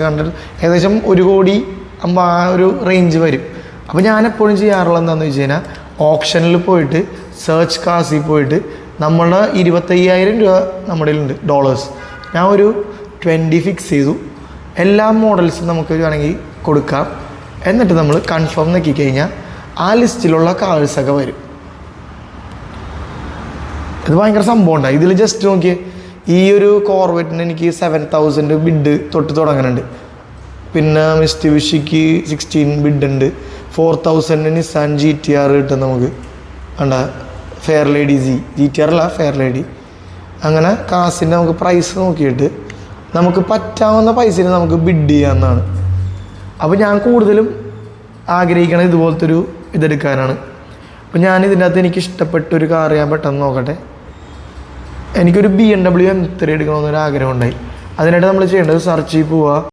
കണ്ടിട്ട് ഏകദേശം 1 കോടി ആ ഒരു റേഞ്ച് വരും. അപ്പോൾ ഞാൻ എപ്പോഴും ചെയ്യാറുള്ളത് എന്താണെന്ന് വെച്ച് കഴിഞ്ഞാൽ ഓപ്ഷനിൽ പോയിട്ട് സെർച്ച് കാസിൽ പോയിട്ട് നമ്മളുടെ 25,000 രൂപ നമ്മുടെ ഉണ്ട് ഡോളേഴ്സ്. ഞാൻ ഒരു 20 ഫിക്സ് ചെയ്തു. എല്ലാ മോഡൽസും നമുക്ക് വേണമെങ്കിൽ കൊടുക്കാം. എന്നിട്ട് നമ്മൾ കൺഫേം നോക്കി കഴിഞ്ഞാൽ ആ ലിസ്റ്റിലുള്ള കാഴ്സൊക്കെ വരും. ഇത് ഭയങ്കര സംഭവം ഉണ്ടായി. ഇതിൽ ജസ്റ്റ് നോക്കിയേ, ഈ ഒരു കോർവെറ്റിന് എനിക്ക് 7,000 ബിഡ് തൊട്ട് തുടങ്ങുന്നുണ്ട്. പിന്നെ മിസ്റ്റുബിഷിക്ക് 16 ബിഡ് ഉണ്ട്. 4,000 നിസാൻ GTR കിട്ടും നമുക്ക്. വേണ്ട ഫെയർ ലേഡി GTR അല്ല, ഫെയർ ലേഡി. അങ്ങനെ കാസിൻ്റെ നമുക്ക് പ്രൈസ് നോക്കിയിട്ട് നമുക്ക് പറ്റാവുന്ന പൈസയിൽ നമുക്ക് ബിഡ് ചെയ്യാമെന്നാണ്. അപ്പോൾ ഞാൻ കൂടുതലും ആഗ്രഹിക്കണത് ഇതുപോലത്തെ ഒരു ഇതെടുക്കാനാണ്. അപ്പോൾ ഞാൻ ഇതിൻ്റെ അകത്ത് എനിക്ക് ഇഷ്ടപ്പെട്ടൊരു കാർ ഞാൻ പെട്ടെന്ന് നോക്കട്ടെ. എനിക്കൊരു BMW M3 എടുക്കണമെന്നൊരു ആഗ്രഹം ഉണ്ടായി. അതിനായിട്ട് നമ്മൾ ചെയ്യേണ്ടത് സെർച്ചിൽ പോവുക.